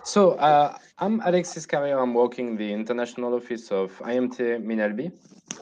So I'm Alexis Carrier. I'm working in the international office of IMT Minalbi,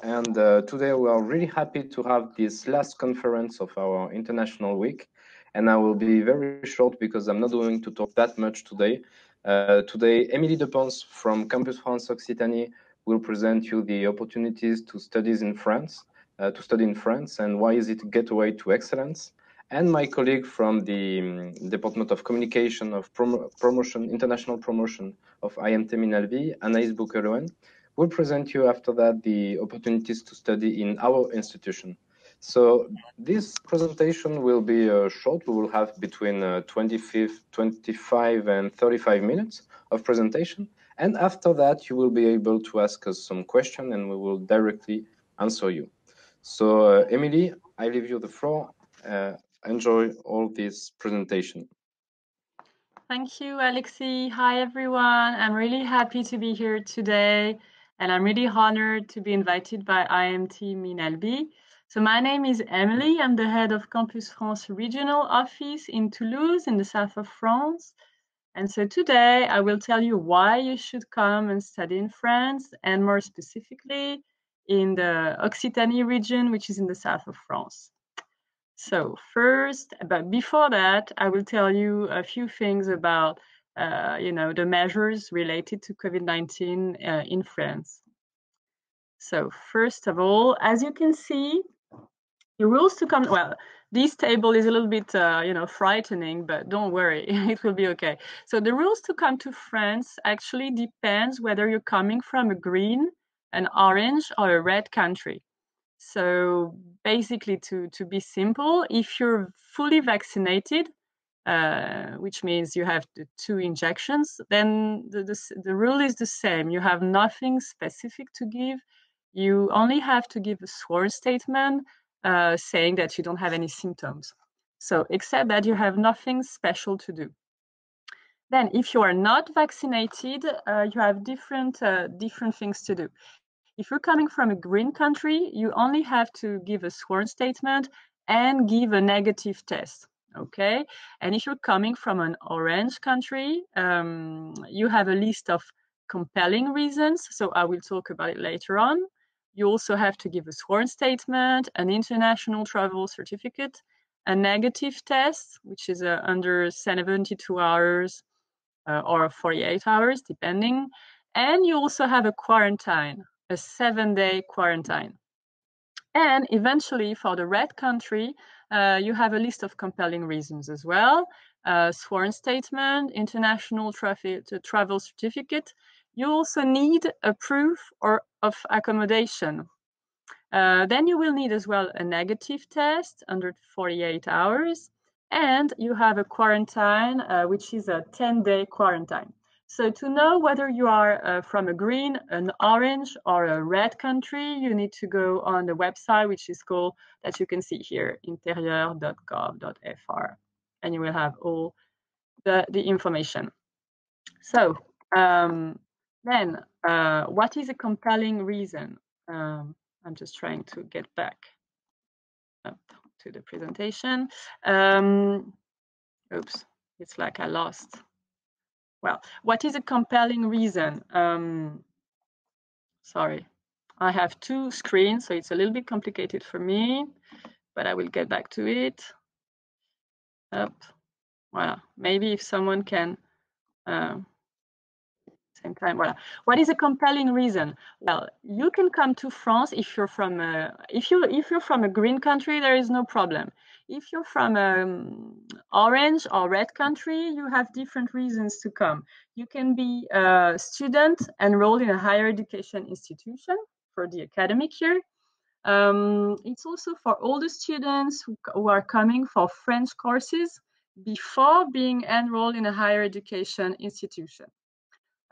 and today we are really happy to have this last conference of our international week. And I will be very short because I'm not going to talk that much today. Today, Émilie Depens from Campus France Occitanie will present you the opportunities to studies in France, to study in France, and why is it a gateway to excellence. And my colleague from the Department of Communication of Promotion, International Promotion of IMT Minalvi, Anaïs Boukeloen, will present you after that the opportunities to study in our institution. So this presentation will be short. We will have between 25 and 35 minutes of presentation. And after that, you will be able to ask us some questions and we will directly answer you. So Émilie, I leave you the floor. Enjoy all this presentation. Thank you, Alexi. Hi, everyone. I'm really happy to be here today, and I'm really honored to be invited by IMT Minalbi. So my name is Emily. I'm the head of Campus France Regional Office in Toulouse in the south of France. And so today I will tell you why you should come and study in France, and more specifically in the Occitanie region, which is in the south of France. So first, but before that, I will tell you a few things about, the measures related to COVID-19 in France. So first of all, as you can see, the rules to come. Well, this table is a little bit, frightening, but don't worry, it will be okay. So the rules to come to France actually depends whether you're coming from a green, an orange, or a red country. So basically, to be simple, if you're fully vaccinated, which means you have the 2 injections, then the rule is the same. You have nothing specific to give. You only have to give a sworn statement saying that you don't have any symptoms. So except that you have nothing special to do. Then if you are not vaccinated, you have different things to do. If you're coming from a green country, you only have to give a sworn statement and give a negative test, okay? And if you're coming from an orange country, you have a list of compelling reasons, so I will talk about it later on. You also have to give a sworn statement, an international travel certificate, a negative test, which is under 72 hours or 48 hours, depending. And you also have a quarantine, a 7-day quarantine. And eventually, for the red country, you have a list of compelling reasons as well. Sworn statement, international travel certificate. You also need a proof of accommodation. Then you will need as well a negative test under 48 hours. And you have a quarantine, which is a 10-day quarantine. So to know whether you are from a green, an orange, or a red country, you need to go on the website, which is called, that you can see here, interieur.gov.fr. And you will have all the information. So then, what is a compelling reason? I'm just trying to get back up to the presentation. Oops, it's like I lost. Well, what is a compelling reason? Sorry, I have 2 screens, so it's a little bit complicated for me, but I will get back to it. Well, maybe if someone can, same time. Voilà. What is a compelling reason? Well, you can come to France if you're from if you're from a green country, there is no problem. If you're from orange or red country, you have different reasons to come. You can be a student enrolled in a higher education institution for the academic year. It's also for all the students who are coming for French courses before being enrolled in a higher education institution.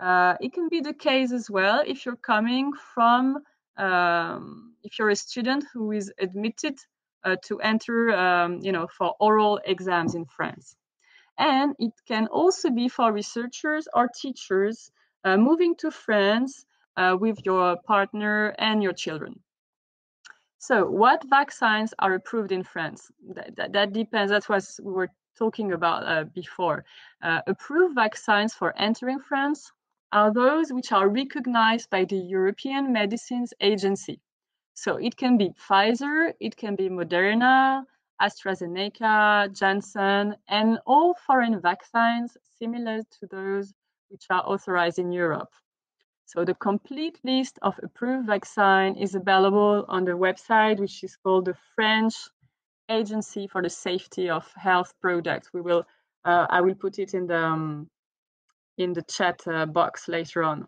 It can be the case as well if you're coming from, if you're a student who is admitted to enter, for oral exams in France. And it can also be for researchers or teachers moving to France with your partner and your children. So what vaccines are approved in France? That depends. That's what we were talking about before. Approved vaccines for entering France are those which are recognized by the European Medicines Agency. So it can be Pfizer, it can be Moderna, AstraZeneca, Janssen, and all foreign vaccines similar to those which are authorized in Europe. So the complete list of approved vaccine is available on the website, which is called the French Agency for the Safety of Health Products. I will put it in the chat box later on.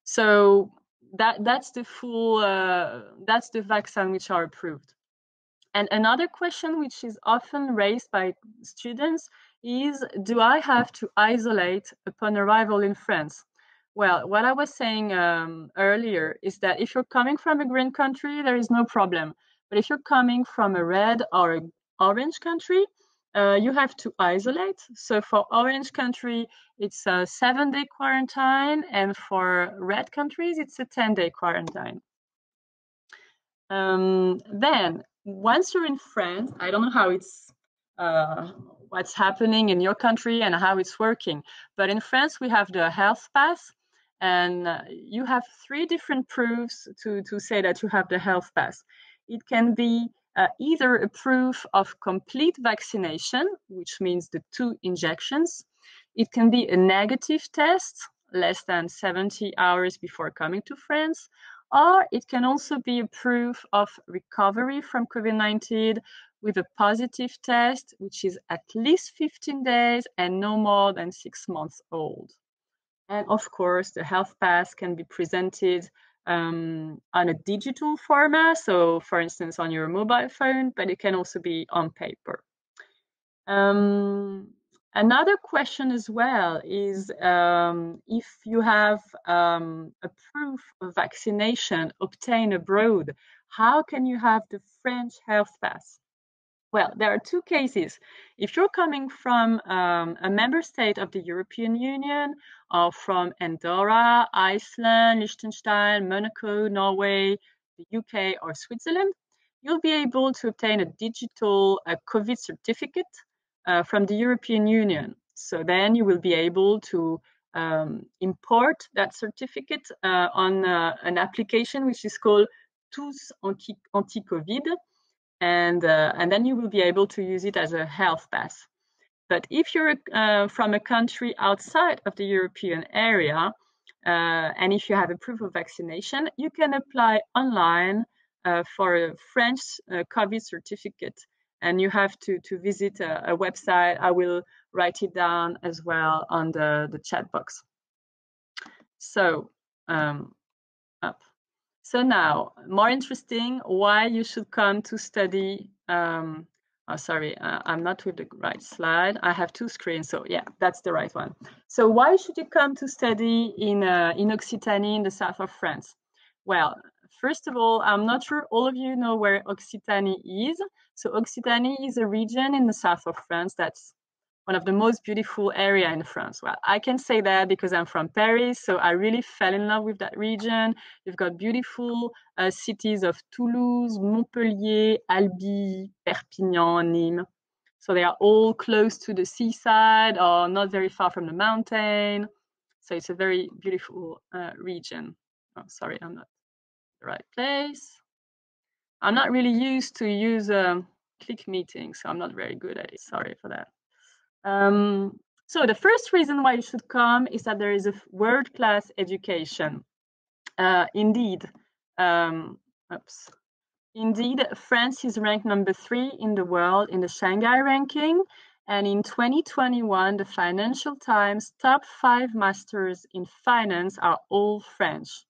So that's the full that's the vaccine which are approved. And another question which is often raised by students is, do I have to isolate upon arrival in France? Well, what I was saying earlier is that if you're coming from a green country, there is no problem. But if you're coming from a red or an orange country, you have to isolate. So for orange country, it's a 7-day quarantine, and for red countries, it's a 10-day quarantine. Then, once you're in France, I don't know how it's what's happening in your country and how it's working, but in France we have the health pass, and you have 3 different proofs to say that you have the health pass. It can be either a proof of complete vaccination, which means the 2 injections. It can be a negative test less than 70 hours before coming to France, or it can also be a proof of recovery from COVID-19 with a positive test, which is at least 15 days and no more than 6 months old. And of course, the health pass can be presented on a digital format, so for instance on your mobile phone, but it can also be on paper. Another question as well is if you have a proof of vaccination obtained abroad, how can you have the French health pass? Well, there are 2 cases. If you're coming from a member state of the European Union, or from Andorra, Iceland, Liechtenstein, Monaco, Norway, the UK, or Switzerland, you'll be able to obtain a digital COVID certificate from the European Union. So then you will be able to import that certificate on an application which is called Tous Anti-COVID, and then you will be able to use it as a health pass. But if you're from a country outside of the European area, and if you have a proof of vaccination, you can apply online for a French COVID certificate. And you have to visit a website. I will write it down as well on the chat box. So up. So now, more interesting, why you should come to study. Oh, sorry, I'm not with the right slide. I have 2 screens, so yeah, that's the right one. So why should you come to study in Occitanie in the south of France? Well, first of all, I'm not sure all of you know where Occitanie is. So Occitanie is a region in the south of France that's one of the most beautiful area in France. Well, I can say that because I'm from Paris, so I really fell in love with that region. You've got beautiful cities of Toulouse, Montpellier, Albi, Perpignan, Nîmes. So they are all close to the seaside or not very far from the mountain. So it's a very beautiful region. Oh, sorry, I'm not in the right place. I'm not really used to use click meetings, so I'm not very good at it. Sorry for that. So the first reason why you should come is that there is a world-class education. Indeed, France is ranked number 3 in the world in the Shanghai ranking. And in 2021, the Financial Times top 5 masters in finance are all French.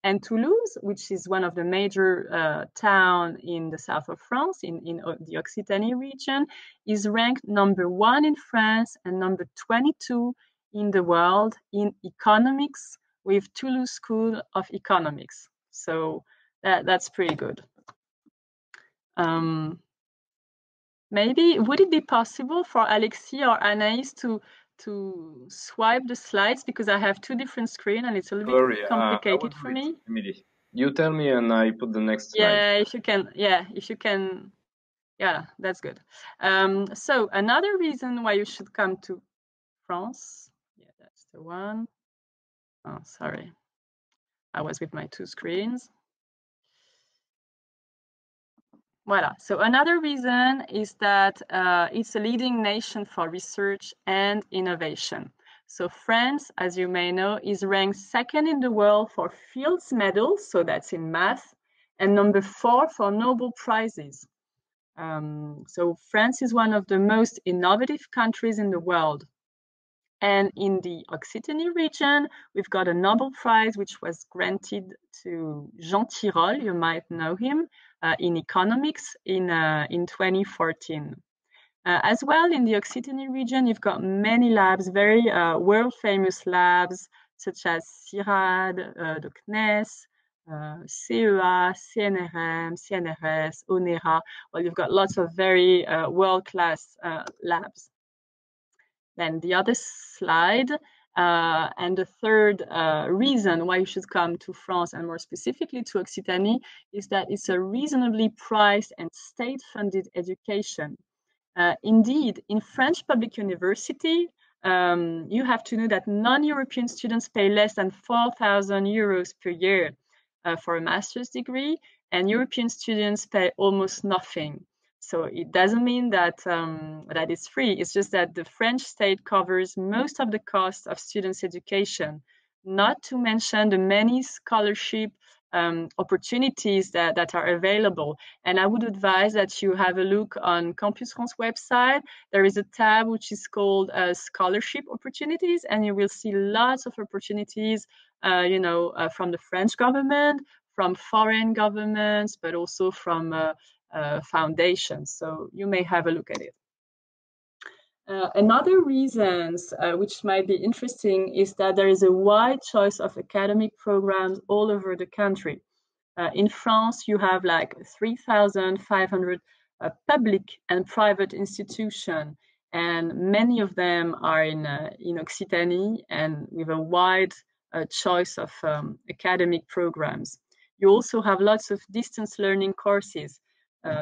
And Toulouse, which is one of the major towns in the south of France, in the Occitanie region, is ranked number 1 in France and number 22 in the world in economics with Toulouse School of Economics. So that's pretty good. Maybe, would it be possible for Alexis or Anaïs to swipe the slides, because I have 2 different screens and it's a little bit complicated for me. You tell me and I put the next slide. Yeah, if you can. Yeah, that's good. So another reason why you should come to France. Yeah, that's the one. Oh, sorry. I was with my two screens. Voilà. So another reason is that it's a leading nation for research and innovation. So France, as you may know, is ranked second in the world for Fields medals, so that's in math, and number 4 for Nobel Prizes. So France is one of the most innovative countries in the world. And in the Occitanie region, we've got a Nobel Prize, which was granted to Jean Tirole, you might know him, in economics in 2014. As well, in the Occitanie region, you've got many labs, very world-famous labs, such as CIRAD, the CNES, CEA, CNRM, CNRS, ONERA. Well, you've got lots of very world-class labs. Then the other slide, and the third reason why you should come to France, and more specifically to Occitanie, is that it's a reasonably priced and state-funded education. Indeed, in French public university, you have to know that non-European students pay less than 4,000 euros per year for a master's degree, and European students pay almost nothing. So it doesn't mean that that it's free. It's just that the French state covers most of the cost of students' education, not to mention the many scholarship opportunities that are available. And I would advise that you have a look on Campus France website. There is a tab which is called Scholarship Opportunities, and you will see lots of opportunities, from the French government, from foreign governments, but also from foundations. So you may have a look at it. Another reasons which might be interesting is that there is a wide choice of academic programs all over the country. In France, you have like 3,500 public and private institutions, and many of them are in Occitanie and with a wide choice of academic programs. You also have lots of distance learning courses.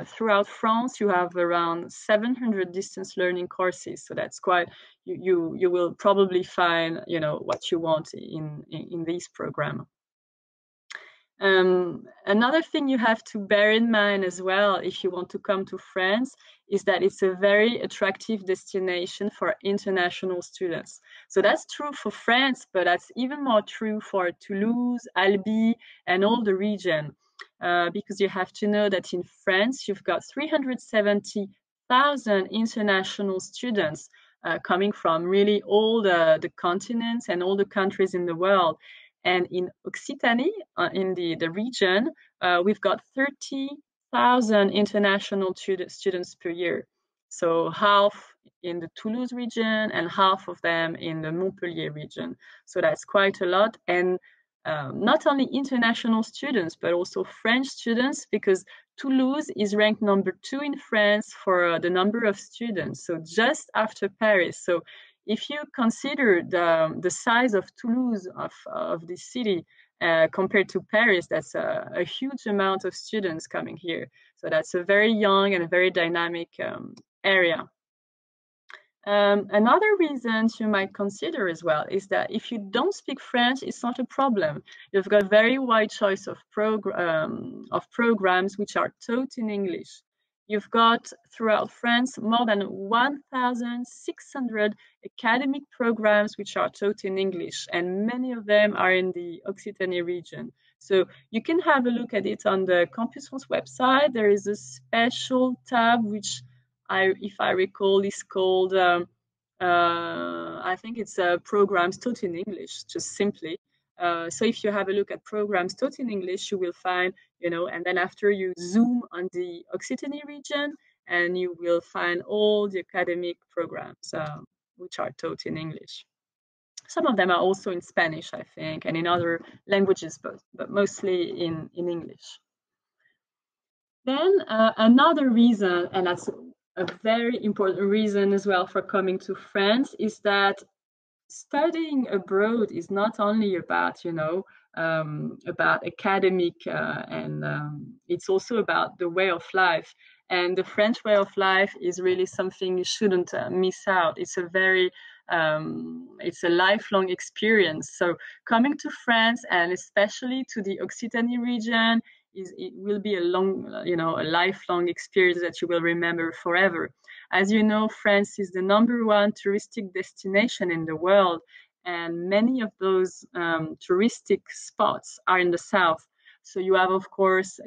Throughout France, you have around 700 distance learning courses. So that's quite, you will probably find, what you want in this program. Another thing you have to bear in mind as well, if you want to come to France, is that it's a very attractive destination for international students. So that's true for France, but that's even more true for Toulouse, Albi, and all the region. Because you have to know that in France, you've got 370,000 international students coming from really all the continents and all the countries in the world. And in Occitanie, in the region, we've got 30,000 international students per year. So half in the Toulouse region and half of them in the Montpellier region. So that's quite a lot. And not only international students, but also French students, because Toulouse is ranked number 2 in France for the number of students, so just after Paris. So if you consider the size of Toulouse, of this city, compared to Paris, that's a huge amount of students coming here. So that's a very young and a very dynamic area. Another reason you might consider as well is that if you don't speak French, it's not a problem. You've got a very wide choice of programs which are taught in English. You've got throughout France more than 1,600 academic programs which are taught in English, and many of them are in the Occitanie region. So you can have a look at it on the Campus France website. There is a special tab which, if I recall, is called, I think it's programs taught in English, just simply. So if you have a look at programs taught in English, you will find, and then after you zoom on the Occitanie region, and you will find all the academic programs which are taught in English. Some of them are also in Spanish, I think, and in other languages, but mostly in English. Then another reason, and that's a very important reason as well for coming to France, is that studying abroad is not only about, about academic, and it's also about the way of life. And the French way of life is really something you shouldn't miss out. It's a very it's a lifelong experience. So coming to France, and especially to the Occitanie region, it will be a long, a lifelong experience that you will remember forever. As you know, France is the #1 touristic destination in the world, and many of those touristic spots are in the south. So you have, of course,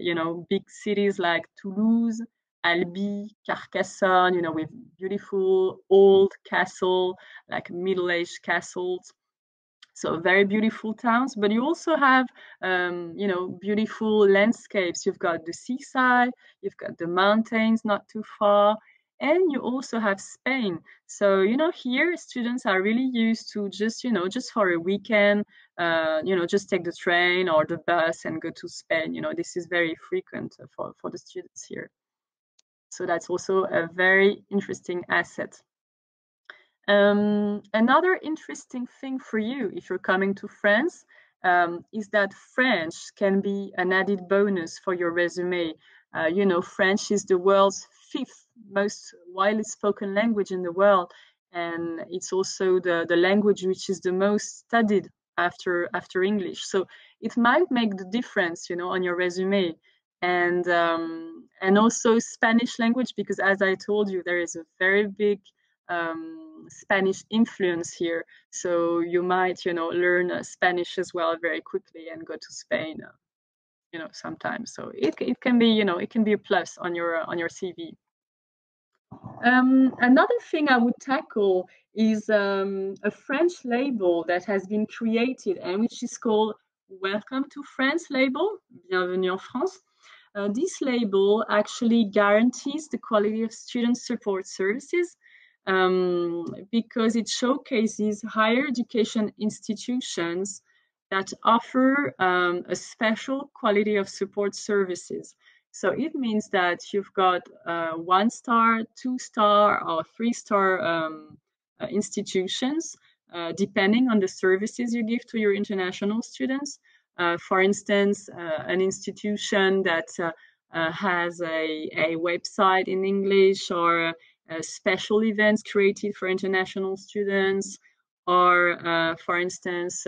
big cities like Toulouse, Albi, Carcassonne, with beautiful old castle, like middle-aged castles. So very beautiful towns, but you also have, beautiful landscapes. You've got the seaside, you've got the mountains not too far, and you also have Spain. So, here students are really used to just for a weekend, just take the train or the bus and go to Spain. This is very frequent for the students here. So that's also a very interesting asset. Another interesting thing for you if you're coming to France is that French can be an added bonus for your resume. French is the world's 5th most widely spoken language in the world, and it's also the language which is the most studied after English. So it might make the difference, on your resume. And also Spanish language, because as I told you, there is a very big Spanish influence here. So you might, learn Spanish as well very quickly and go to Spain, sometimes. So it can be, it can be a plus on your CV. Another thing I would tackle is a French label that has been created and which is called Welcome to France label, Bienvenue en France. This label actually guarantees the quality of student support services because it showcases higher education institutions that offer a special quality of support services. So it means that you've got 1-star, 2-star, or 3-star institutions, depending on the services you give to your international students. For instance, an institution that has a website in English, or special events created for international students, or for instance,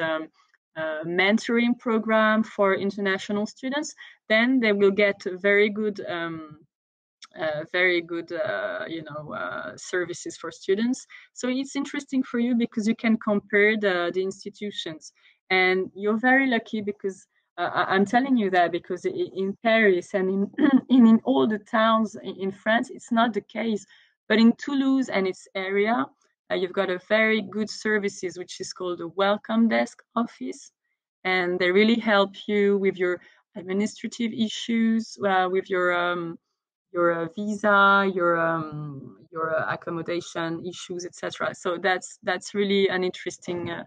mentoring program for international students, then they will get very good services for students. So it's interesting for you because you can compare the institutions, and you're very lucky because I'm telling you that because in Paris and in all the towns in France, it's not the case. But in Toulouse and its area, you've got a very good services, which is called the Welcome Desk Office. And they really help you with your administrative issues, with your visa, your accommodation issues, etc. So that's really an interesting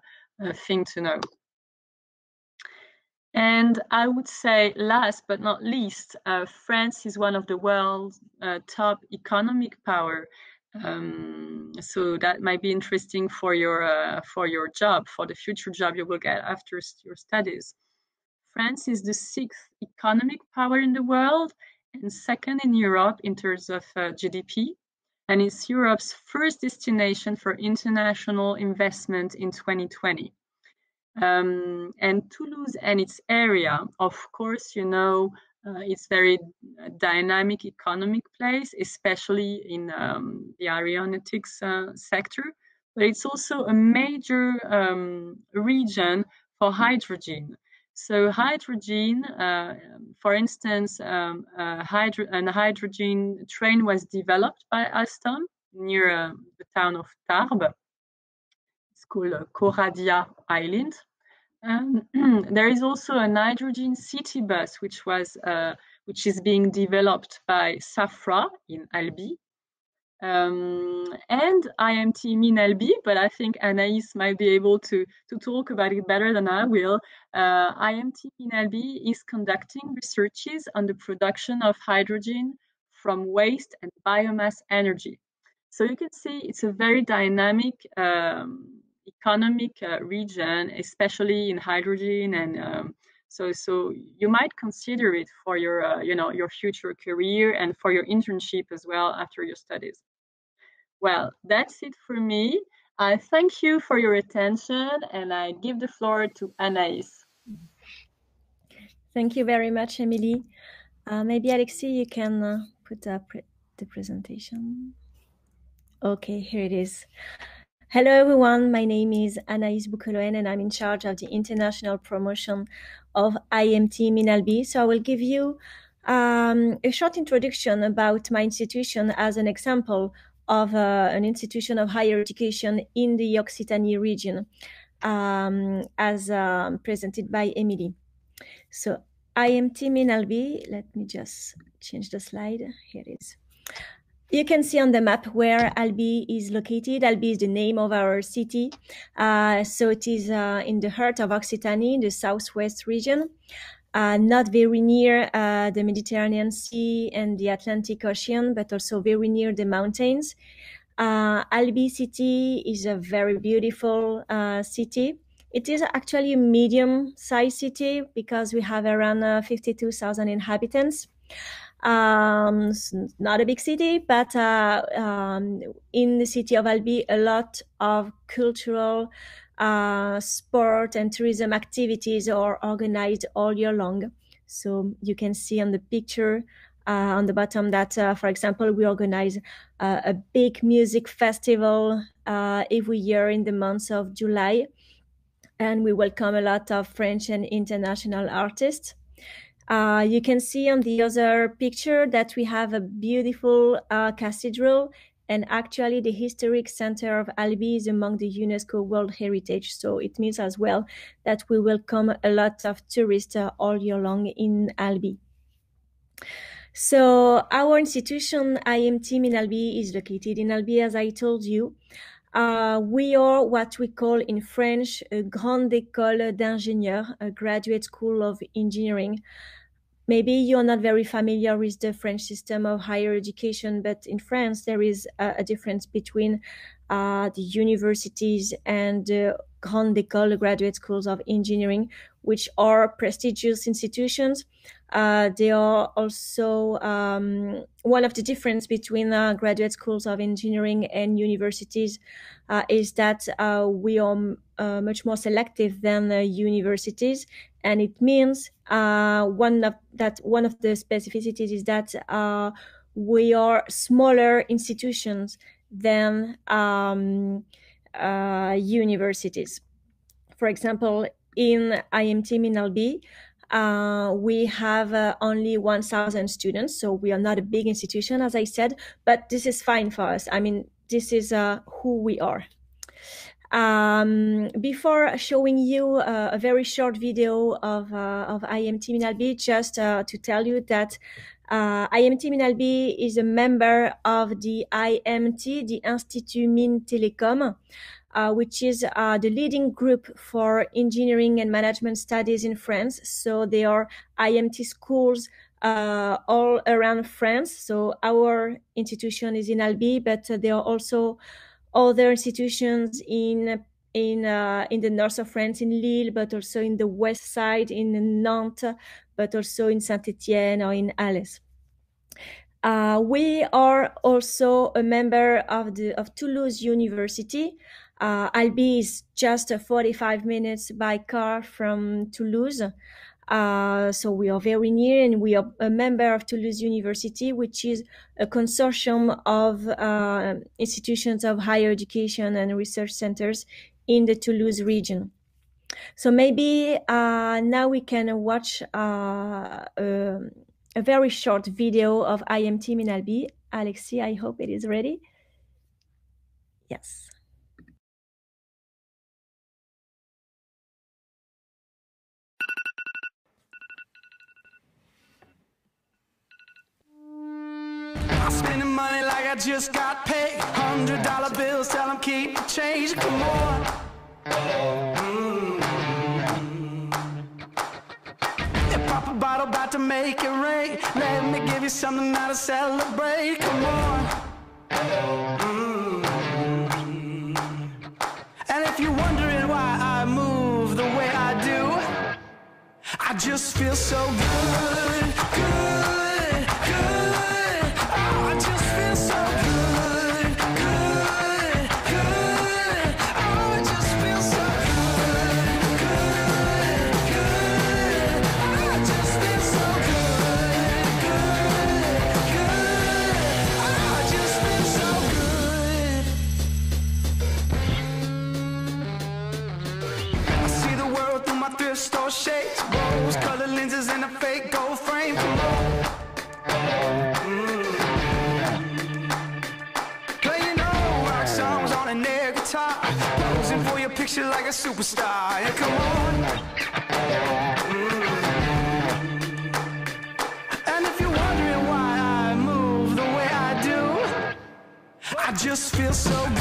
thing to know. And I would say, last but not least, France is one of the world's top economic power. So that might be interesting for your job, for the future job you will get after your studies. France is the 6th economic power in the world and 2nd in Europe in terms of GDP, and it's Europe's first destination for international investment in 2020. And Toulouse and its area, of course, it's very dynamic economic place, especially in the aeronautics sector, but it's also a major region for hydrogen. So hydrogen, for instance, a hydrogen train was developed by Alstom near the town of Tarbes. It's called Coradia Island. There is also a hydrogen city bus, which is being developed by Safra in Albi. And IMT Minalbi, but I think Anaïs might be able to talk about it better than I will. IMT Minalbi is conducting researches on the production of hydrogen from waste and biomass energy. So you can see it's a very dynamic economic region, especially in hydrogen and So you might consider it for your, your future career and for your internship as well after your studies. Well, that's it for me. I thank you for your attention, and I give the floor to Anaïs. Thank you very much, Emily. Maybe Alexis, you can put up the presentation. Okay, here it is. Hello, everyone. My name is Anaïs Boukoloen, and I'm in charge of the international promotion of IMT Minalbi. So I will give you a short introduction about my institution as an example of an institution of higher education in the Occitanie region, as presented by Emily. So IMT Minalbi, let me just change the slide. Here it is. You can see on the map where Albi is located. Albi is the name of our city. So it is in the heart of Occitanie, in the southwest region, not very near the Mediterranean Sea and the Atlantic Ocean, but also very near the mountains. Albi city is a very beautiful city. It is actually a medium-sized city because we have around 52,000 inhabitants. Not a big city, but in the city of Albi, a lot of cultural, sport and tourism activities are organized all year long. So you can see on the picture on the bottom that, for example, we organize a big music festival every year in the month of July, and we welcome a lot of French and international artists. You can see on the other picture that we have a beautiful cathedral, and actually the historic center of Albi is among the UNESCO World Heritage. So it means as well that we welcome a lot of tourists all year long in Albi. So our institution, IMT Minalbi, is located in Albi, as I told you. We are what we call in French a grande école d'ingénieurs, a graduate school of engineering. Maybe you're not very familiar with the French system of higher education, but in France, there is a difference between the universities and the grande école, graduate schools of engineering, which are prestigious institutions. They are also one of the difference between graduate schools of engineering and universities is that we are much more selective than universities, and it means one of the specificities is that we are smaller institutions than universities. For example, in IMT Minalbi, we have only 1,000 students, so we are not a big institution, as I said, but this is fine for us. I mean, this is who we are. Before showing you a very short video of IMT Minalbi, just to tell you that IMT Minalbi is a member of the IMT, the Institut Mines Télécom, which is the leading group for engineering and management studies in France. So there are IMT schools all around France. So our institution is in Albi, but there are also other institutions in the north of France, in Lille, but also in the west side, in Nantes, but also in Saint-Étienne or in Alès. We are also a member of Toulouse University. Albi is just 45 minutes by car from Toulouse. So we are very near, and we are a member of Toulouse University, which is a consortium of institutions of higher education and research centers in the Toulouse region. So maybe now we can watch a very short video of IMT Minalbi. Alexis, I hope it is ready. Yes. I'm spending money like I just got paid. $100 bills, tell them keep the change. Come on. Yeah, pop a bottle, about to make it rain. Let me give you something now to celebrate. Come on. And if you're wondering why I move the way I do, I just just feel so good, good, good. Oh, I just feel so good, good, good. Oh, I just feel so good, good, good. Oh, I just feel so good, good, good. Oh, I just feel so good. I see the world through my thrift store shades, rose-colored lenses and a fake gold frame. Playing old rock songs on an air guitar, posing for your picture like a superstar. Yeah, come on. And if you're wondering why I move the way I do, I just feel so good.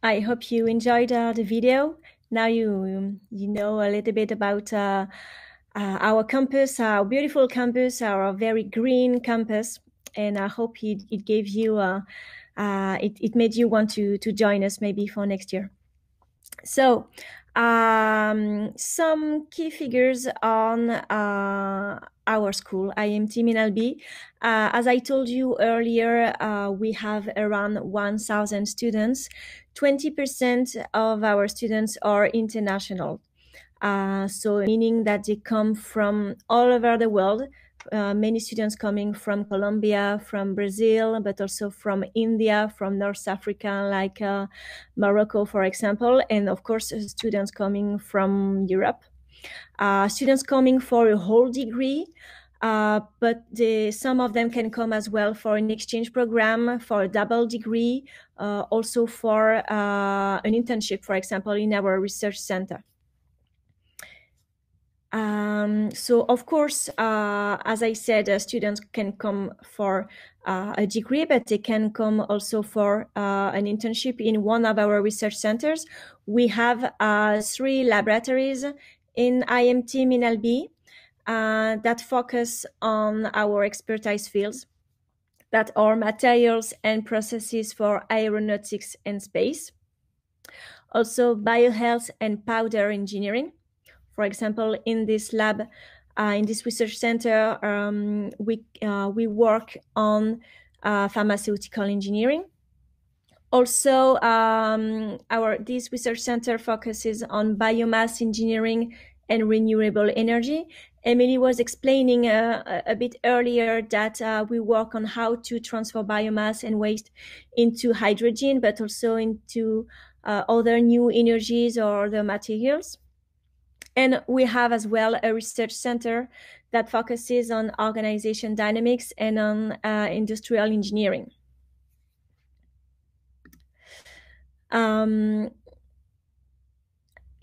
I hope you enjoyed the video. Now you know a little bit about our campus, our beautiful campus, our very green campus, and I hope it gave you it made you want to join us maybe for next year. So some key figures on our school, IMT Minalbi. As I told you earlier, we have around 1,000 students. 20% of our students are international. So meaning that they come from all over the world. Many students coming from Colombia, from Brazil, but also from India, from North Africa, like Morocco, for example, and of course, students coming from Europe. Students coming for a whole degree, but some of them can come as well for an exchange program, for a double degree, also for an internship, for example, in our research center. So of course, as I said, students can come for a degree, but they can come also for an internship in one of our research centers. We have 3 laboratories in IMT Minalbi that focus on our expertise fields, that are materials and processes for aeronautics and space. Also biohealth and powder engineering. For example, in this lab, in this research center, we work on pharmaceutical engineering. Also, this research center focuses on biomass engineering and renewable energy. Emily was explaining a bit earlier that we work on how to transfer biomass and waste into hydrogen, but also into other new energies or other materials. And we have as well a research center that focuses on organization dynamics and on industrial engineering.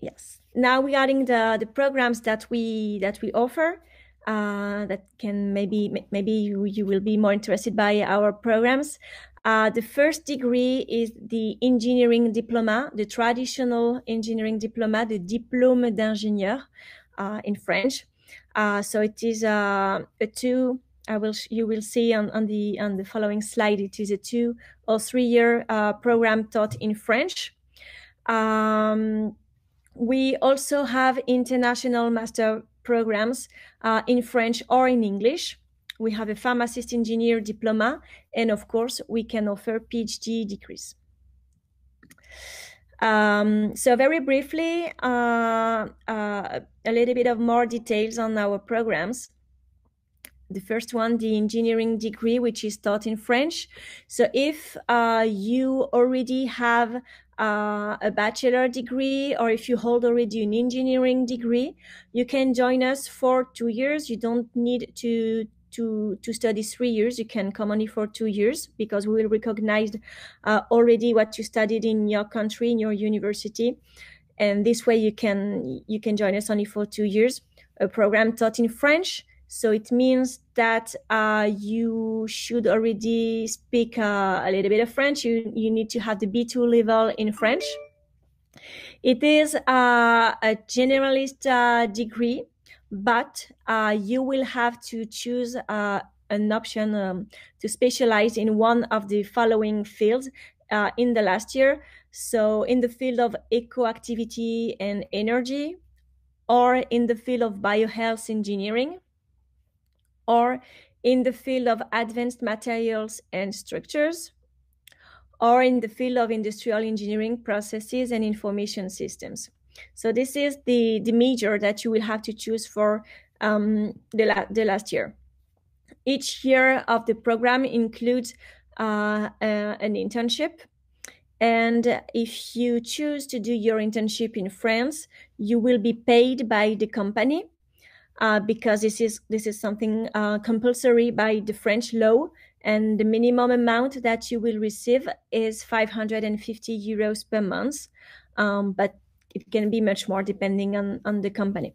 Yes. Now regarding the programs that we offer, that can maybe you will be more interested by our programs. The first degree is the engineering diploma, the traditional engineering diploma, the diplôme d'ingénieur in French. So it is a 2. You will see on the following slide. It is a 2 or 3 year program taught in French. We also have international master programs in French or in English. We have a pharmacist engineer diploma, and of course, we can offer PhD degrees. So very briefly, a little bit of more details on our programs. The first one, the engineering degree, which is taught in French. So if you already have a bachelor degree, or if you hold already an engineering degree, you can join us for 2 years. You don't need to to study 3 years. You can come only for 2 years because we will recognize already what you studied in your country, in your university. And this way you can join us only for 2 years. A program taught in French. So it means that you should already speak a little bit of French. You need to have the B2 level in French. It is a generalist degree, but you will have to choose an option to specialize in one of the following fields in the last year. So in the field of eco-activity and energy, or in the field of biohealth engineering, or in the field of advanced materials and structures, or in the field of industrial engineering processes and information systems. So this is the major that you will have to choose for the last year. Each year of the program includes an internship. And if you choose to do your internship in France, you will be paid by the company because this is something compulsory by the French law. And the minimum amount that you will receive is 550 euros per month, but it can be much more depending on the company.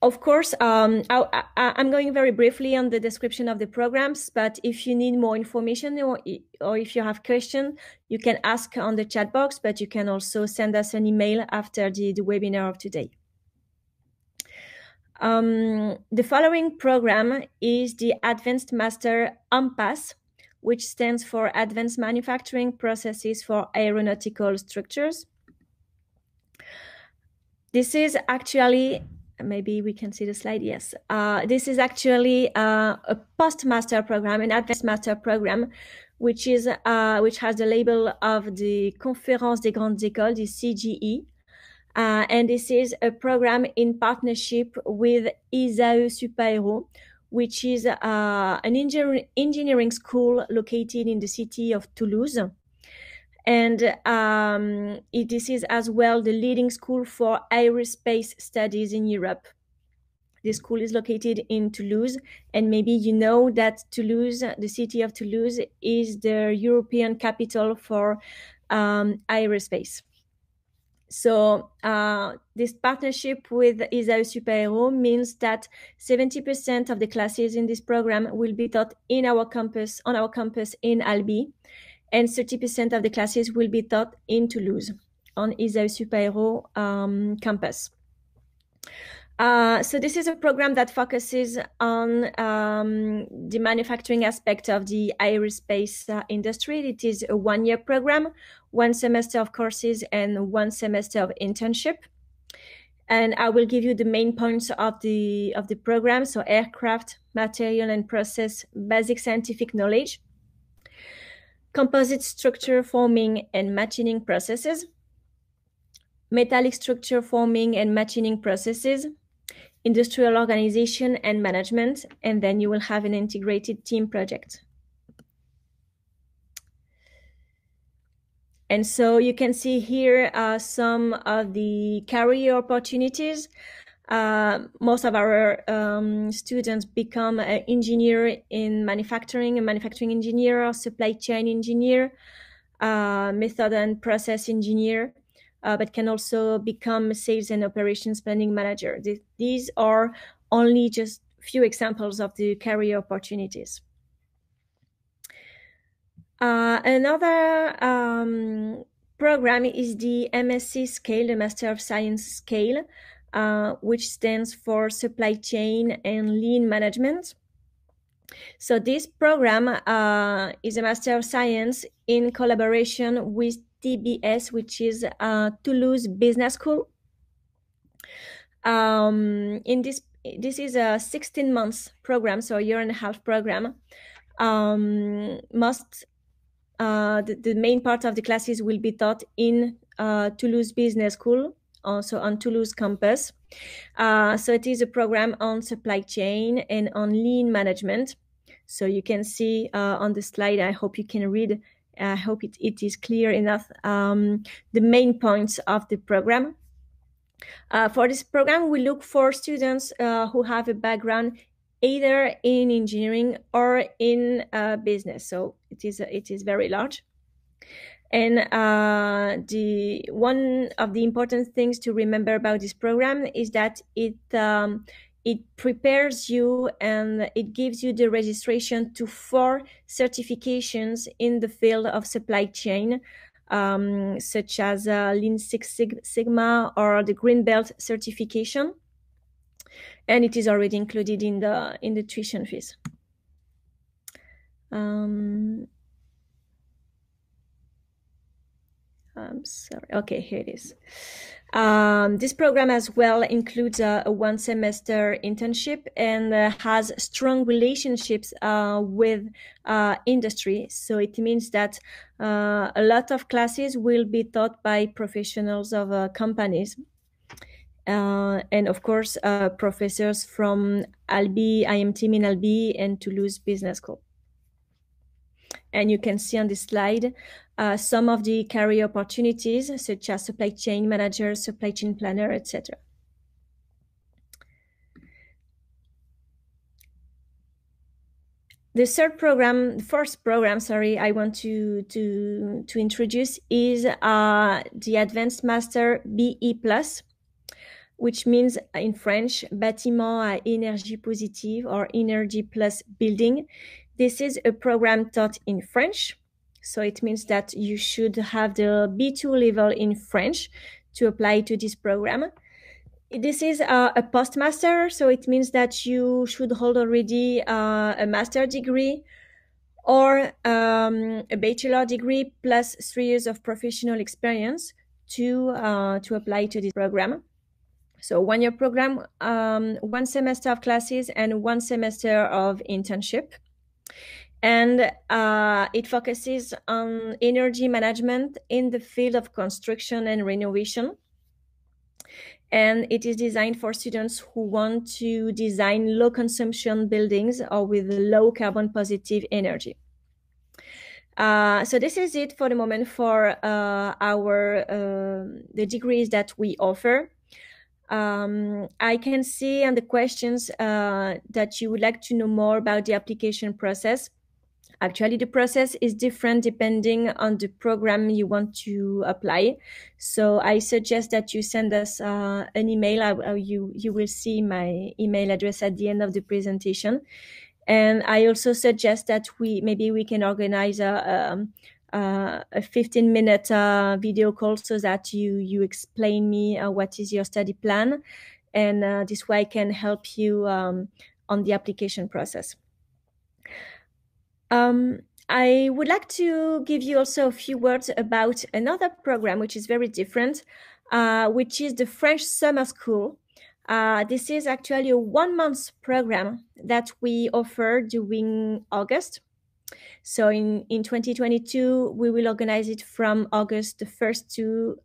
Of course, I'm going very briefly on the description of the programs, but if you need more information or if you have questions, you can ask on the chat box, but you can also send us an email after the webinar of today. The following program is the Advanced Master AMPAS, which stands for Advanced Manufacturing Processes for Aeronautical Structures. This is actually, maybe we can see the slide, yes. This is actually a Postmaster program, an Advanced Master program, which has the label of the Conférence des Grandes Écoles, the CGE. And this is a program in partnership with ISAE Supaéro, which is an engineering school located in the city of Toulouse. And this is as well the leading school for aerospace studies in Europe. This school is located in Toulouse, and maybe you know that Toulouse, the city of Toulouse, is the European capital for aerospace. So this partnership with ISAE Supaéro means that 70% of the classes in this program will be taught on our campus in Albi, and 30% of the classes will be taught in Toulouse on ISAE Supaéro campus. So this is a program that focuses on the manufacturing aspect of the aerospace industry. It is a one-year program, 1 semester of courses and 1 semester of internship. And I will give you the main points of the program. So aircraft, material and process, basic scientific knowledge, composite structure forming and machining processes, metallic structure forming and machining processes, industrial organization and management, and then you will have an integrated team project. And so you can see here some of the career opportunities. Most of our students become an engineer in manufacturing, a manufacturing engineer, supply chain engineer, method and process engineer, but can also become sales and operations planning manager. These are only just few examples of the career opportunities. Another program is the MSc scale, the Master of Science scale, which stands for Supply Chain and Lean Management. So this program is a Master of Science in collaboration with TBS, which is Toulouse Business School. This is a 16-month program, so a year-and-a-half program. The main part of the classes will be taught in Toulouse Business School, also on Toulouse campus. So it is a program on supply chain and on lean management. So you can see on the slide, I hope you can read, I hope it is clear enough, the main points of the program. For this program, we look for students who have a background either in engineering or in business. So it is very large. And one of the important things to remember about this program is that it prepares you and it gives you the registration to 4 certifications in the field of supply chain, such as Lean Six Sigma or the Green Belt certification, and it is already included in the tuition fees. I'm sorry. Okay, here it is. This program as well includes a 1 semester internship and has strong relationships with industry. So it means that a lot of classes will be taught by professionals of companies. And of course, professors from Albi, IMT Min Albi, and Toulouse Business School. And you can see on this slide some of the career opportunities, such as supply chain manager, supply chain planner, etc. The first program, I want to introduce is the Advanced Master BE+, which means in French, Bâtiment à énergie positive or Energy Plus Building. This is a program taught in French. So it means that you should have the B2 level in French to apply to this program. This is a Postmaster, so it means that you should hold already a master degree or a bachelor degree plus 3 years of professional experience to apply to this program. So 1-year program, 1 semester of classes and 1 semester of internship. And it focuses on energy management in the field of construction and renovation. And it is designed for students who want to design low consumption buildings or with low carbon positive energy. So this is it for the moment for the degrees that we offer. I can see on the questions that you would like to know more about the application process. Actually, the process is different depending on the program you want to apply. So I suggest that you send us an email. You will see my email address at the end of the presentation. And I also suggest that we can organize a 15-minute video call so that you explain me what is your study plan. And this way I can help you on the application process. I would like to give you also a few words about another program which is very different, which is the French Summer School. This is actually a 1-month program that we offer during August. So in 2022, we will organize it from August the 1st to,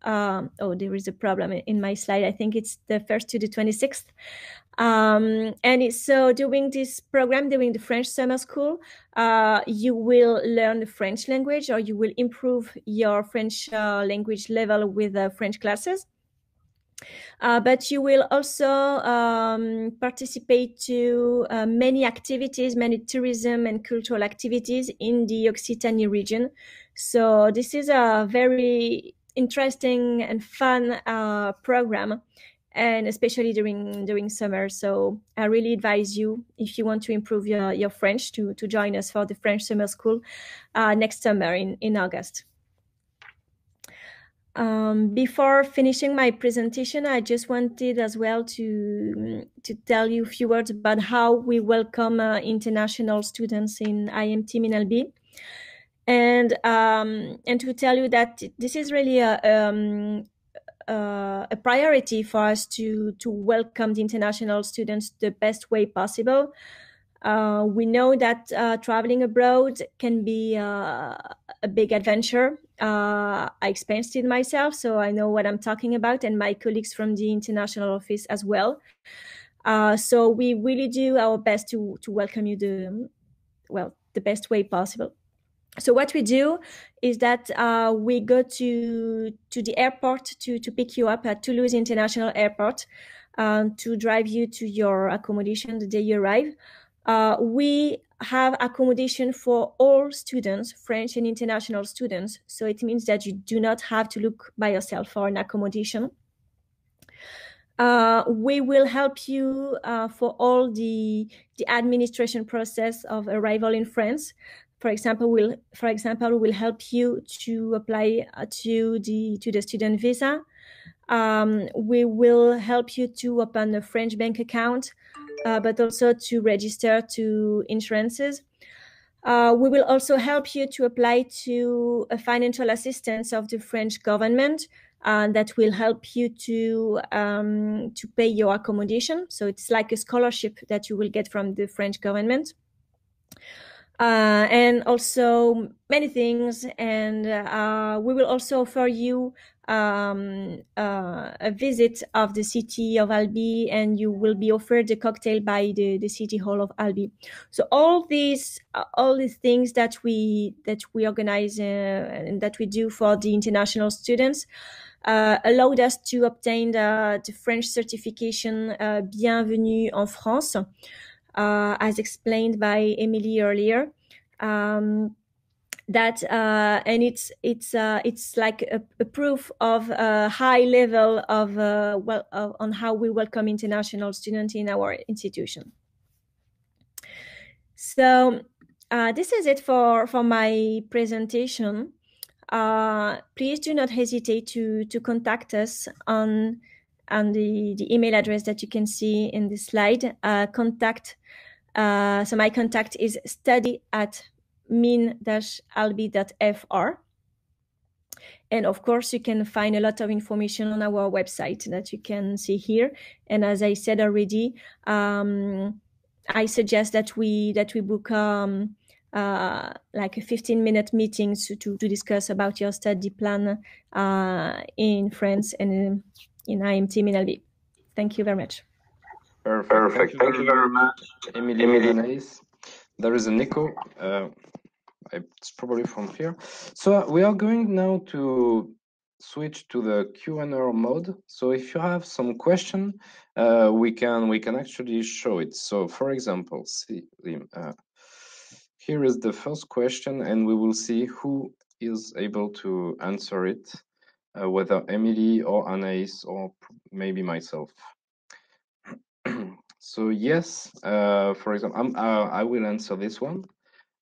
there is a problem in my slide. I think it's the 1st to the 26th. So during this program, during the French Summer School, you will learn the French language, or you will improve your French language level with French classes. But you will also participate to many activities, many tourism and cultural activities in the Occitanie region. So this is a very interesting and fun program, and especially during summer. So I really advise you, if you want to improve your French, to join us for the French Summer School next summer in August. Before finishing my presentation, I just wanted as well to tell you a few words about how we welcome international students in IMT Min Albi, and to tell you that this is really a priority for us to welcome the international students the best way possible. We know that traveling abroad can be a big adventure. I experienced it myself, so I know what I'm talking about, and my colleagues from the international office as well. So we really do our best to welcome you the best way possible. So what we do is that we go to the airport to pick you up at Toulouse International Airport to drive you to your accommodation the day you arrive. We have accommodation for all students, French and international students. So it means that you do not have to look by yourself for an accommodation. We will help you for all the administration process of arrival in France. For example, we'll help you to apply to the student visa. We will help you to open a French bank account, but also to register to insurances. We will also help you to apply to a financial assistance of the French government that will help you to pay your accommodation. So it's like a scholarship that you will get from the French government. And also many things. And we will also offer you a visit of the city of Albi, and you will be offered a cocktail by the city hall of Albi. So all these things that we organize and that we do for the international students allowed us to obtain the French certification Bienvenue en France, as explained by Emily earlier. That and it's like a proof of a high level of on how we welcome international students in our institution. So this is it for my presentation. Please do not hesitate to contact us on the email address that you can see in this slide. So my contact is study@min-albi.fr. And of course, you can find a lot of information on our website that you can see here. And as I said already, I suggest that we book like a 15-minute meeting to discuss about your study plan in France and in IMT Min-Albi. Thank you very much. Perfect. Thank you very much, Emily and Anaïs. There is an echo. It's probably from here. So we are going now to switch to the Q&A mode. So if you have some question, we can actually show it. So for example, see, here is the first question, and we will see who is able to answer it, whether Emily or Anaïs or maybe myself. So yes, for example, I will answer this one.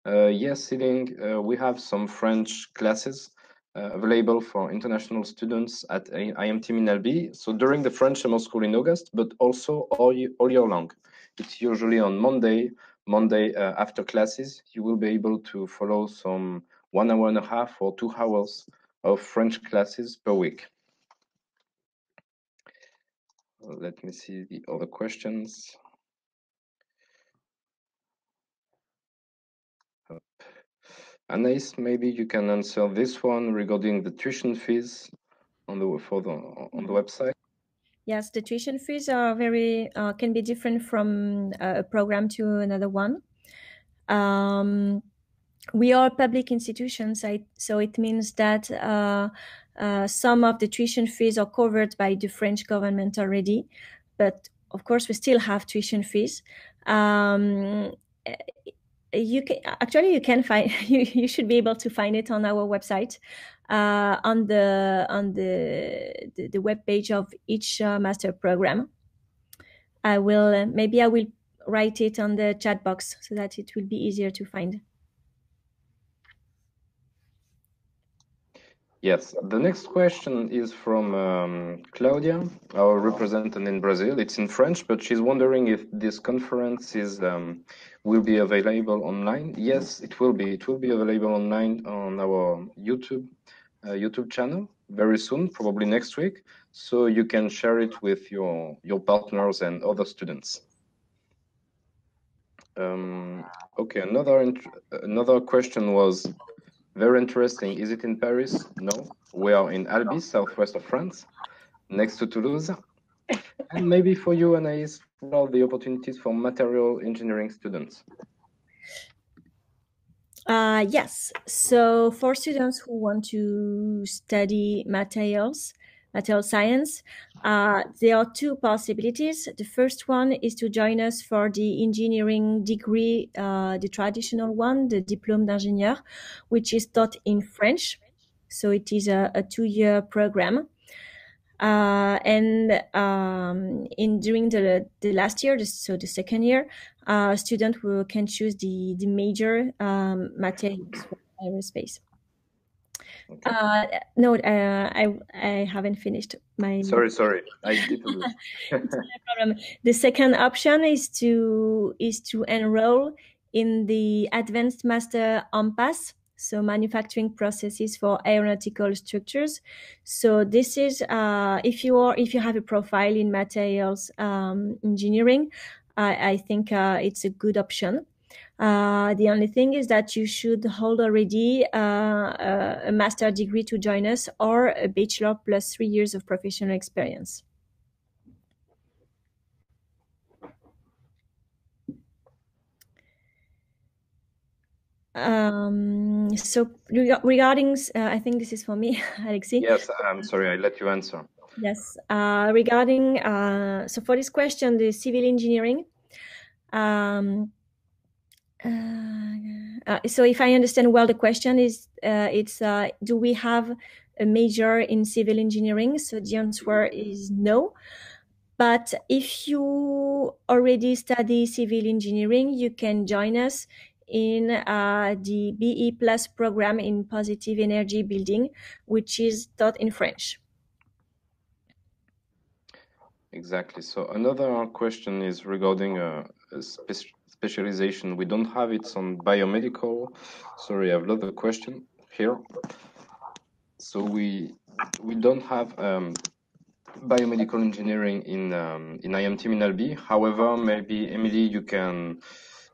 Yes, Celine, we have some French classes available for international students at IMT Min-Albi. So during the French summer school in August, but also all year long. It's usually on Monday after classes. You will be able to follow some 1 hour and a half or 2 hours of French classes per week. Let me see the other questions. Anaïs, maybe you can answer this one regarding the tuition fees on the website. Yes, the tuition fees are very can be different from a program to another one. We are public institutions, so it means that some of the tuition fees are covered by the French government already, but of course we still have tuition fees. You can find you should be able to find it on our website, on the web page of each master program. I will write it on the chat box so that it will be easier to find. Yes, the next question is from Claudia, our representative in Brazil. It's in French, but she's wondering if this conference will be available online. Yes, it will be. It will be available online on our YouTube channel very soon, probably next week. So you can share it with your partners and other students. Okay, another question was very interesting. Is it in Paris? No, we are in Albi, southwest of France, next to Toulouse. And maybe for you, Anaïs, what are the opportunities for material engineering students? Yes. So for students who want to study material science, there are two possibilities. The first one is to join us for the engineering degree, the traditional one, the diplôme d'ingénieur, which is taught in French. So it is a 2-year program. And during the last year, so the second year, student can choose the major materials for aerospace. Okay. No, I haven't finished my. Sorry, I did lose. No problem. The second option is to enroll in the Advanced Master en passe, so manufacturing processes for aeronautical structures. So this is if you have a profile in materials engineering, I think it's a good option. The only thing is that you should hold already a master degree to join us, or a bachelor plus 3 years of professional experience. So regarding, I think this is for me, Alexis. Yes, I'm sorry, I let you answer. Yes, regarding, so for this question, the civil engineering, so if I understand well, the question is, do we have a major in civil engineering? So the answer is no. But if you already study civil engineering, you can join us in the BE Plus program in positive energy building, which is taught in French. Exactly. So another question is regarding a specialization. We don't have it on biomedical. Sorry, I've lost the question here. So we don't have biomedical engineering in IMT Minalbi. However, maybe Emily, you can.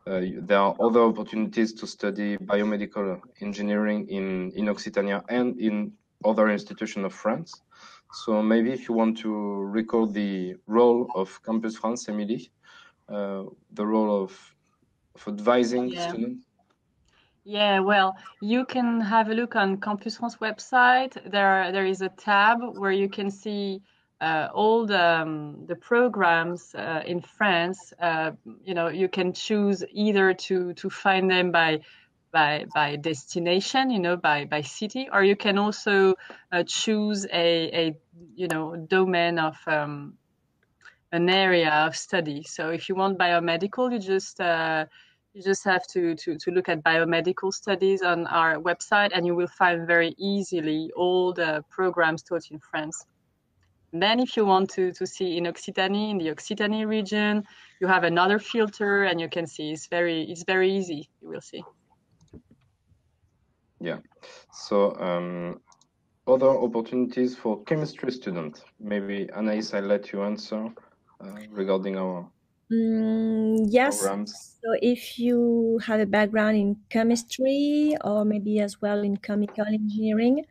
There are other opportunities to study biomedical engineering in Occitania and in other institutions of France. So maybe if you want to recall the role of Campus France, Emily, the role of advising students. Yeah, well, you can have a look on Campus France website. There is a tab where you can see all the programs in France. You can choose either to find them by destination, by city, or you can also choose a domain of an area of study. So if you want biomedical, you just have to look at biomedical studies on our website, and you will find very easily all the programs taught in France. And then if you want to see in Occitanie, in the Occitanie region, you have another filter, and you can see it's very easy, you will see. Yeah. So other opportunities for chemistry students. Maybe Anaïs, I'll let you answer regarding our yes. programs. So if you have a background in chemistry, or maybe as well in chemical engineering,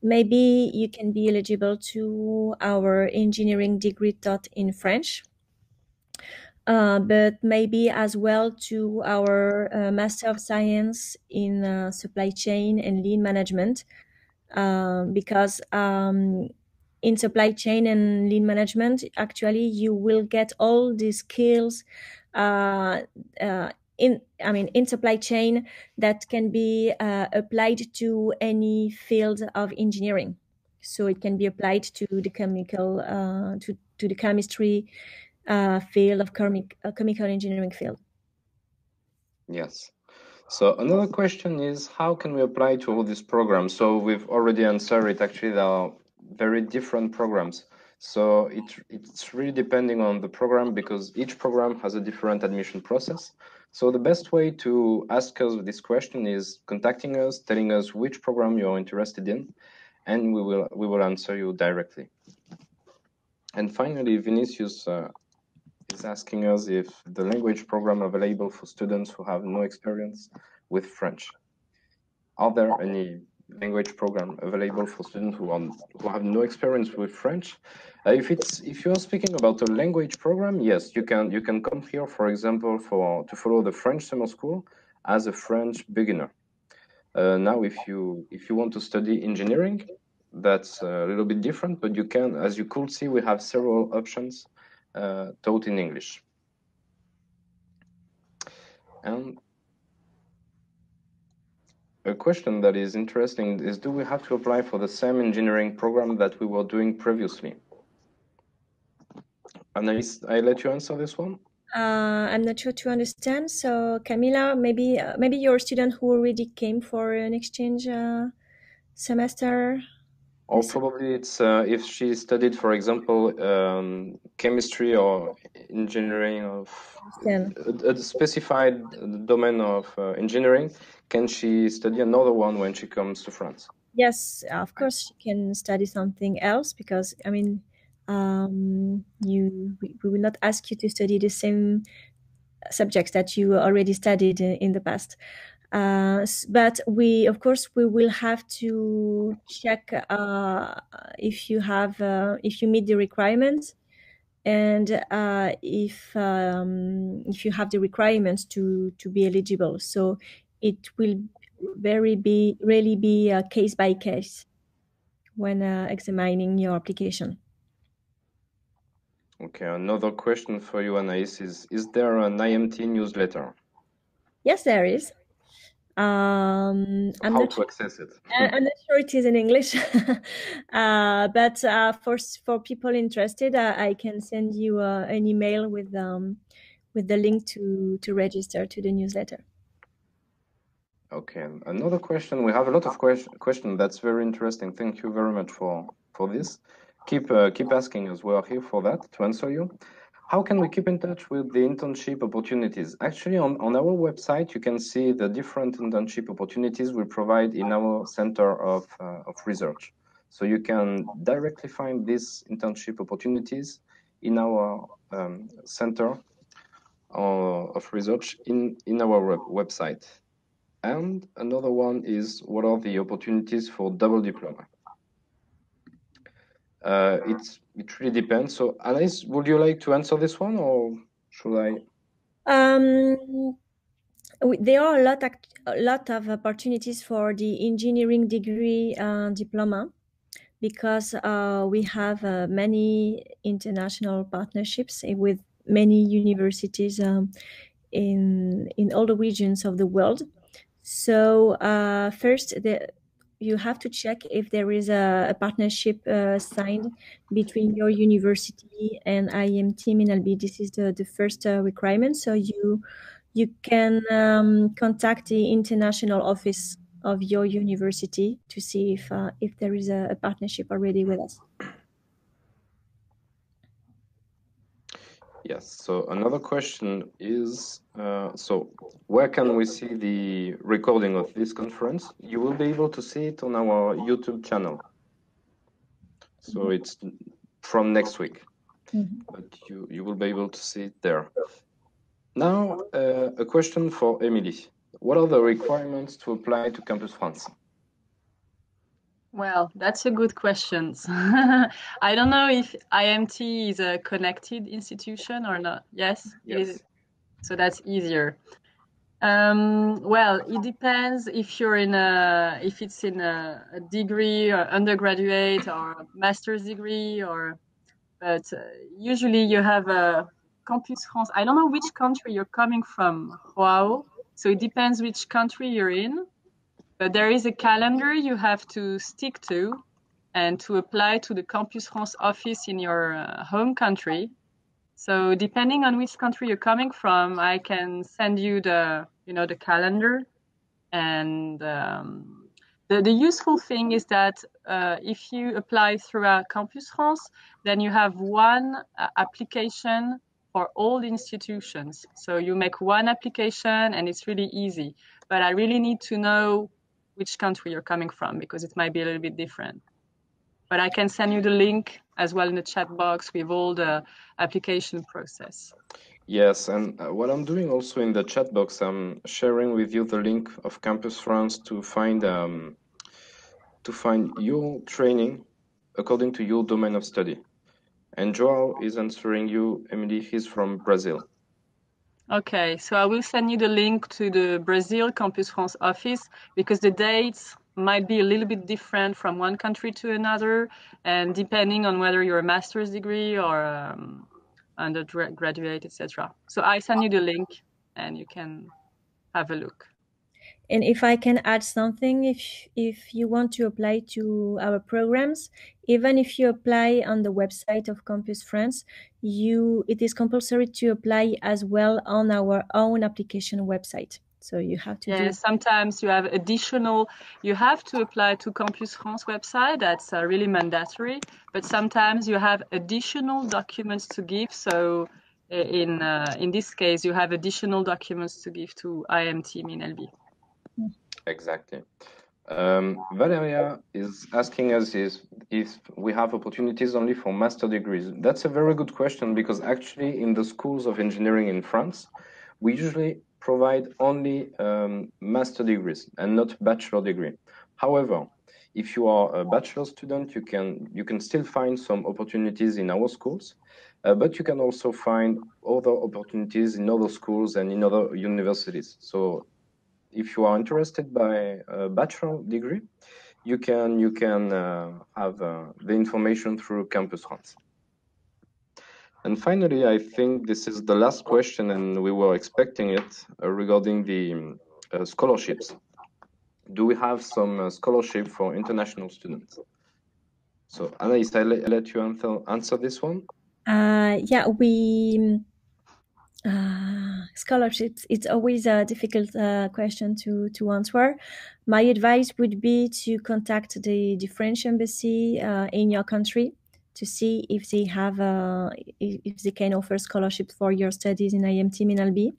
maybe you can be eligible to our engineering degree taught in French. But maybe as well to our Master of Science in Supply Chain and Lean Management, because in supply chain and lean management, actually, you will get all the skills in supply chain that can be applied to any field of engineering. So it can be applied to the chemical, to the chemistry field of chemical engineering field. Yes. So another question is, how can we apply to all these programs? So we've already answered it. Actually, there are very different programs. So it's really depending on the program, because each program has a different admission process. So the best way to ask us this question is contacting us, telling us which program you're interested in, and we will answer you directly. And finally, Vinicius is asking us if the language program available for students who have no experience with French. Are there any language program available for students who have no experience with French? If you're speaking about a language program, yes, you can come here, for example, to follow the French summer school as a French beginner. Now, if you want to study engineering, that's a little bit different, but you can, as you could see, we have several options taught in English. And a question that is interesting is, do we have to apply for the same engineering program that we were doing previously? Anaïs, I let you answer this one. I'm not sure to understand. So Camila, maybe you're a student who already came for an exchange semester. Or probably it's if she studied, for example, chemistry or engineering of a specified domain of engineering, can she study another one when she comes to France? Yes, of course, she can study something else, because I mean, we will not ask you to study the same subjects that you already studied in the past. But we will have to check if you meet the requirements, and if you have the requirements to be eligible. So it will really be case by case when examining your application. Okay, another question for you, Anaïs, is there an IMT newsletter? Yes, there is. How to access it? I'm not sure it is in English, but for people interested, I can send you an email with the link to register to the newsletter. Okay, another question. We have a lot of questions. That's very interesting. Thank you very much for this. Keep asking us. We are here for that, to answer you. How can we keep in touch with the internship opportunities? Actually, on our website, you can see the different internship opportunities we provide in our center of research. So you can directly find these internship opportunities in our center of research in our website. And another one is, what are the opportunities for double diploma? It really depends. So, Anaïs, would you like to answer this one, or should I? There are a lot of opportunities for the engineering degree diploma, because we have many international partnerships with many universities in all the regions of the world. So first, you have to check if there is a partnership signed between your university and IMT Minalbi. This is the first requirement. So you can contact the international office of your university to see if there is a partnership already with us. Yes. So another question is, so where can we see the recording of this conference? You will be able to see it on our YouTube channel. So it's from next week, but you will be able to see it there. Now, a question for Emily. What are the requirements to apply to Campus France? Well, that's a good question. I don't know if IMT is a connected institution or not. Yes, yes. It is. So that's easier. Well, it depends if you're if it's in a degree or undergraduate or a master's degree, but usually you have a Campus France. I don't know which country you're coming from, Joao. So it depends which country you're in. But there is a calendar you have to stick to, and to apply to the Campus France office in your home country. So depending on which country you're coming from, I can send you the calendar. And the useful thing is that if you apply throughout Campus France, then you have one application for all institutions. So you make one application and it's really easy. But I really need to know which country you're coming from, because it might be a little bit different. But I can send you the link as well in the chat box with all the application process. Yes, and what I'm doing also in the chat box, I'm sharing with you the link of Campus France to find your training according to your domain of study. And Joao is answering you, Emily, he's from Brazil. Okay, so I will send you the link to the Brazil Campus France office because the dates might be a little bit different from one country to another, and depending on whether you're a master's degree or undergraduate, etc. So I send you the link, and you can have a look. And if I can add something, if you want to apply to our programs, even if you apply on the website of Campus France, it is compulsory to apply as well on our own application website. So you have to do. Sometimes you have you have to apply to Campus France website. That's really mandatory. But sometimes you have additional documents to give. So in this case, you have additional documents to give to IMT Minelbi. Exactly. Valeria is asking us if we have opportunities only for master degrees. That's a very good question because actually in the schools of engineering in France, we usually provide only master degrees and not bachelor degree. However, if you are a bachelor student, you can still find some opportunities in our schools, but you can also find other opportunities in other schools and in other universities. So if you are interested by a bachelor degree, you can have the information through Campus France. And finally, I think this is the last question, and we were expecting it regarding the scholarships. Do we have some scholarship for international students? So Anaïs, I let you answer this one. Yeah, we. Scholarships, it's always a difficult question to answer. My advice would be to contact the French embassy in your country to see if they have if they can offer scholarships for your studies in IMT Minalbi.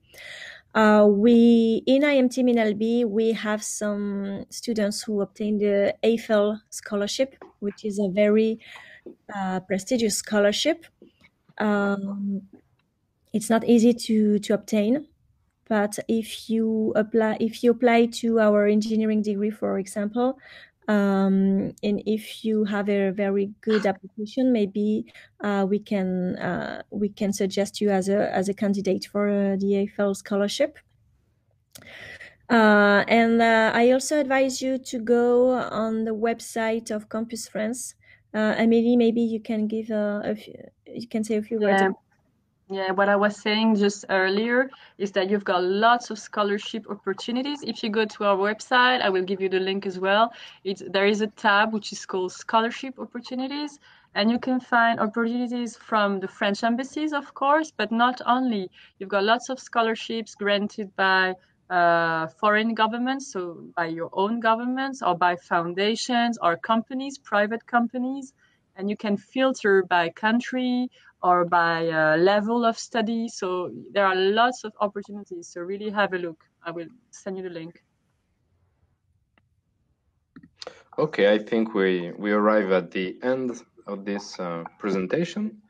In IMT Minalbi, we have some students who obtained the Eiffel scholarship, which is a very prestigious scholarship. It's not easy to obtain, but if you apply to our engineering degree, for example, and if you have a very good application, maybe we can suggest you as a candidate for the Eiffel scholarship. And I also advise you to go on the website of Campus France. Amélie, maybe you can give you can say a few words. Yeah, what I was saying just earlier is that you've got lots of scholarship opportunities. If you go to our website, I will give you the link as well. There is a tab which is called Scholarship Opportunities, and you can find opportunities from the French embassies, of course, but not only. You've got lots of scholarships granted by foreign governments, so by your own governments or by foundations or companies, private companies, and you can filter by country or by level of study. So there are lots of opportunities. So really have a look. I will send you the link. Okay, I think we arrive at the end of this presentation.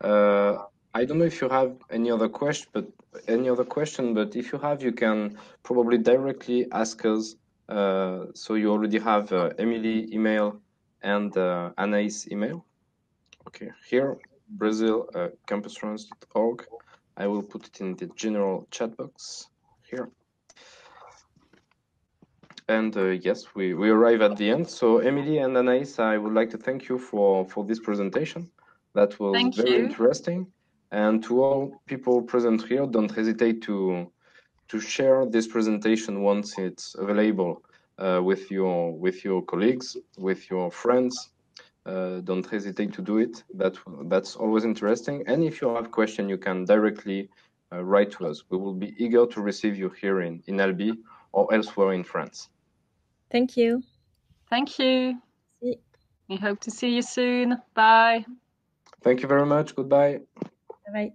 I don't know if you have any other question, but if you have, you can probably directly ask us. So you already have Emily email and Anaïs email. Okay, here, Brazil, campusfrance.org. I will put it in the general chat box here. And yes, we arrive at the end. So Emily and Anaïs, I would like to thank you for this presentation. That was very interesting. And to all people present here, don't hesitate to share this presentation once it's available with your colleagues, with your friends. Don't hesitate to do it. That's always interesting. And if you have a question, you can directly write to us. We will be eager to receive you here in Albi or elsewhere in France. Thank you. Thank you. We hope to see you soon. Bye. Thank you very much. Goodbye. Bye.